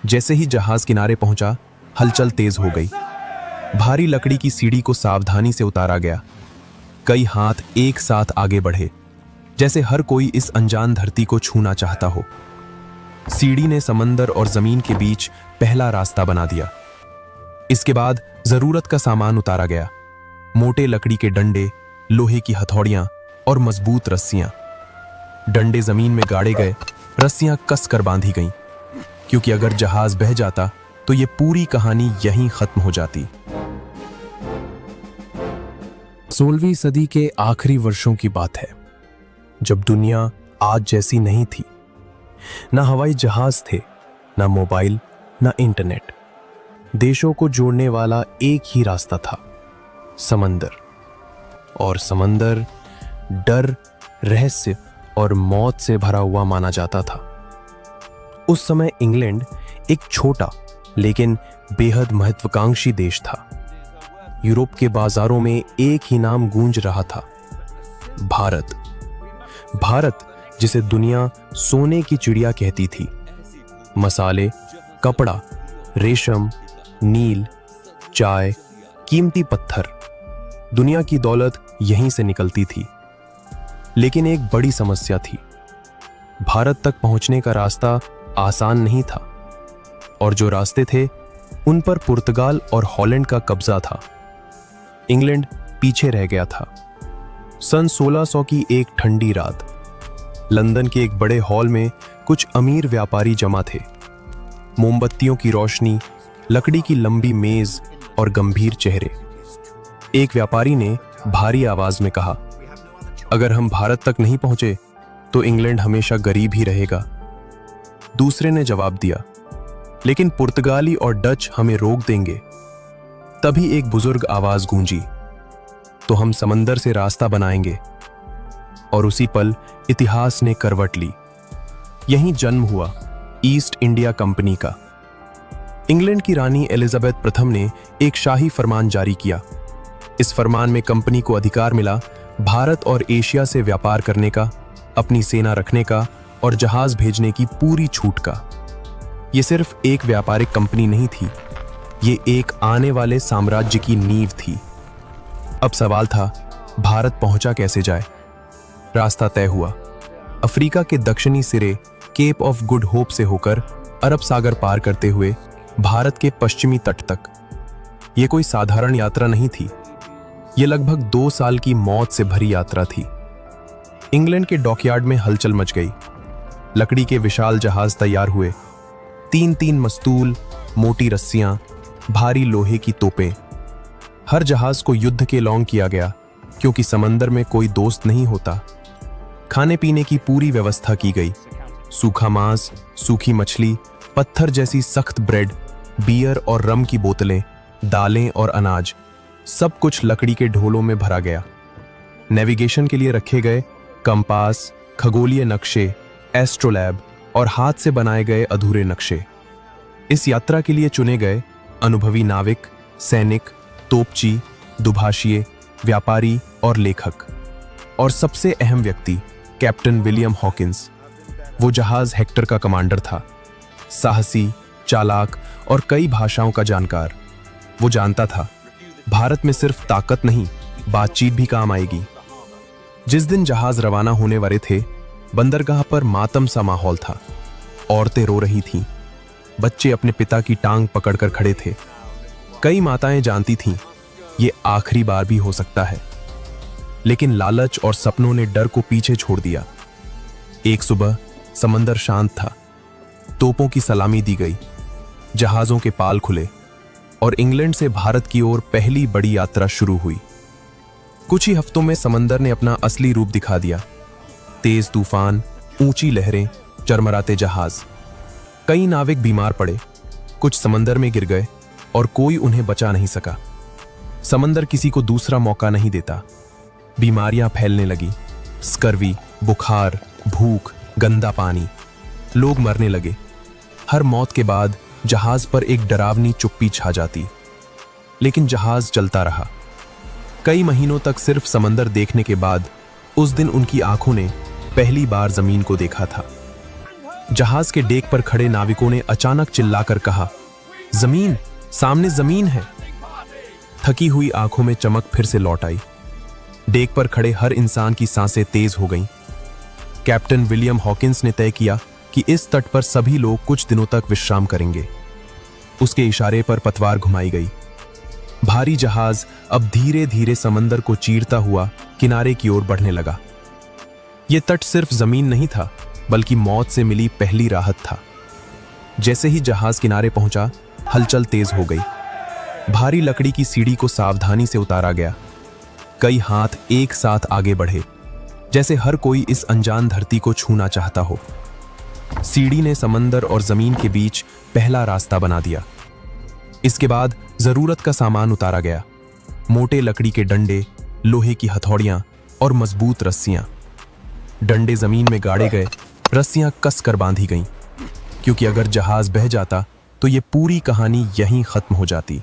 जैसे ही जहाज किनारे पहुंचा, हलचल तेज हो गई। भारी लकड़ी की सीढ़ी को सावधानी से उतारा गया। कई हाथ एक साथ आगे बढ़े, जैसे हर कोई इस अनजान धरती को छूना चाहता हो। सीढ़ी ने समंदर और जमीन के बीच पहला रास्ता बना दिया। इसके बाद जरूरत का सामान उतारा गया। मोटे लकड़ी के डंडे, लोहे की हथौड़ियां और मजबूत रस्सियां। डंडे जमीन में गाड़े गए, रस्सियां कसकर बांधी गईं, क्योंकि अगर जहाज बह जाता तो ये पूरी कहानी यहीं खत्म हो जाती। 16वीं सदी के आखिरी वर्षों की बात है, जब दुनिया आज जैसी नहीं थी। ना हवाई जहाज थे, ना मोबाइल, ना इंटरनेट। देशों को जोड़ने वाला एक ही रास्ता था, समंदर। और समंदर डर, रहस्य और मौत से भरा हुआ माना जाता था। उस समय इंग्लैंड एक छोटा लेकिन बेहद महत्वाकांक्षी देश था। यूरोप के बाजारों में एक ही नाम गूंज रहा था, भारत। भारत जिसे दुनिया सोने की चिड़िया कहती थी। मसाले, कपड़ा, रेशम, नील, चाय, कीमती पत्थर, दुनिया की दौलत यहीं से निकलती थी। लेकिन एक बड़ी समस्या थी। भारत तक पहुंचने का रास्ता आसान नहीं था, और जो रास्ते थे उन पर पुर्तगाल और हॉलैंड का कब्जा था। इंग्लैंड पीछे रह गया था। सन 1600 की एक ठंडी रात, लंदन के एक बड़े हॉल में कुछ अमीर व्यापारी जमा थे। मोमबत्तियों की रोशनी, लकड़ी की लंबी मेज और गंभीर चेहरे। एक व्यापारी ने भारी आवाज में कहा, अगर हम भारत तक नहीं पहुंचे तो इंग्लैंड हमेशा गरीब ही रहेगा। दूसरे ने जवाब दिया, लेकिन पुर्तगाली और डच हमें रोक देंगे। तभी एक बुजुर्ग आवाज गूंजी, तो हम समंदर से रास्ता बनाएंगे। और उसी पल इतिहास ने करवट ली। यहीं जन्म हुआ ईस्ट इंडिया कंपनी का। इंग्लैंड की रानी एलिजाबेथ प्रथम ने एक शाही फरमान जारी किया। इस फरमान में कंपनी को अधिकार मिला भारत और एशिया से व्यापार करने का, अपनी सेना रखने का और जहाज भेजने की पूरी छूट का। यह सिर्फ एक व्यापारिक कंपनी नहीं थी, ये एक आने वाले साम्राज्य की नींव थी। अब सवाल था, भारत पहुंचा कैसे जाए? रास्ता तय हुआ। अफ्रीका के दक्षिणी सिरे केप ऑफ गुड होप से होकर अरब सागर पार करते हुए भारत के पश्चिमी तट तक। यह कोई साधारण यात्रा नहीं थी, यह लगभग 2 साल की मौत से भरी यात्रा थी। इंग्लैंड के डॉकयार्ड में हलचल मच गई। लकड़ी के विशाल जहाज तैयार हुए, 3-3 मस्तूल, मोटी रस्सियां, भारी लोहे की तोपें। हर जहाज को युद्ध के लॉन्ग किया गया, क्योंकि समंदर में कोई दोस्त नहीं होता। खाने पीने की पूरी व्यवस्था की गई। सूखा मांस, सूखी मछली, पत्थर जैसी सख्त ब्रेड, बियर और रम की बोतलें, दालें और अनाज, सब कुछ लकड़ी के ढोलों में भरा गया। नेविगेशन के लिए रखे गए कंपास, खगोलीय नक्शे, एस्ट्रोलैब और हाथ से बनाए गए अधूरे नक्शे। इस यात्रा के लिए चुने गए अनुभवी नाविक, सैनिक, तोपची, दुभाषिए, व्यापारी और लेखक। और सबसे अहम व्यक्ति कैप्टन विलियम हॉकिंस। वो जहाज हेक्टर का कमांडर था, साहसी, चालाक और कई भाषाओं का जानकार। वो जानता था भारत में सिर्फ ताकत नहीं, बातचीत भी काम आएगी। जिस दिन जहाज रवाना होने वाले थे, बंदरगाह पर मातम सा माहौल था। औरतें रो रही थीं, बच्चे अपने पिता की टांग पकड़कर खड़े थे। कई माताएं जानती थीं ये आखिरी बार भी हो सकता है, लेकिन लालच और सपनों ने डर को पीछे छोड़ दिया। एक सुबह समंदर शांत था, तोपों की सलामी दी गई, जहाजों के पाल खुले और इंग्लैंड से भारत की ओर पहली बड़ी यात्रा शुरू हुई। कुछ ही हफ्तों में समंदर ने अपना असली रूप दिखा दिया। तेज तूफान, ऊंची लहरें, चरमराते जहाज। कई नाविक बीमार पड़े, कुछ समंदर में गिर गए और कोई उन्हें बचा नहीं सका। समंदर किसी को दूसरा मौका नहीं देता। बीमारियां फैलने लगी, स्कर्वी, बुखार, भूख, गंदा पानी। लोग मरने लगे। हर मौत के बाद जहाज पर एक डरावनी चुप्पी छा जाती, लेकिन जहाज चलता रहा। कई महीनों तक सिर्फ समंदर देखने के बाद उस दिन उनकी आंखों ने पहली बार जमीन को देखा था। जहाज के डेक पर खड़े नाविकों ने अचानक चिल्लाकर कहा, जमीन, सामने जमीन है। थकी हुई आंखों में चमक फिर से लौट आई। डेक पर खड़े हर इंसान की सांसें तेज हो गईं। कैप्टन विलियम हॉकिंस ने तय किया कि इस तट पर सभी लोग कुछ दिनों तक विश्राम करेंगे। उसके इशारे पर पतवार घुमाई गई। भारी जहाज अब धीरे धीरे समंदर को चीरता हुआ किनारे की ओर बढ़ने लगा। यह तट सिर्फ जमीन नहीं था, बल्कि मौत से मिली पहली राहत था। जैसे ही जहाज किनारे पहुंचा, हलचल तेज हो गई। भारी लकड़ी की सीढ़ी को सावधानी से उतारा गया। कई हाथ एक साथ आगे बढ़े, जैसे हर कोई इस अनजान धरती को छूना चाहता हो। सीढ़ी ने समंदर और जमीन के बीच पहला रास्ता बना दिया। इसके बाद जरूरत का सामान उतारा गया। मोटे लकड़ी के डंडे, लोहे की हथौड़ियां और मजबूत रस्सियां। डंडे जमीन में गाड़े गए, रस्सियां कसकर बांधी गईं, क्योंकि अगर जहाज बह जाता तो ये पूरी कहानी यहीं खत्म हो जाती।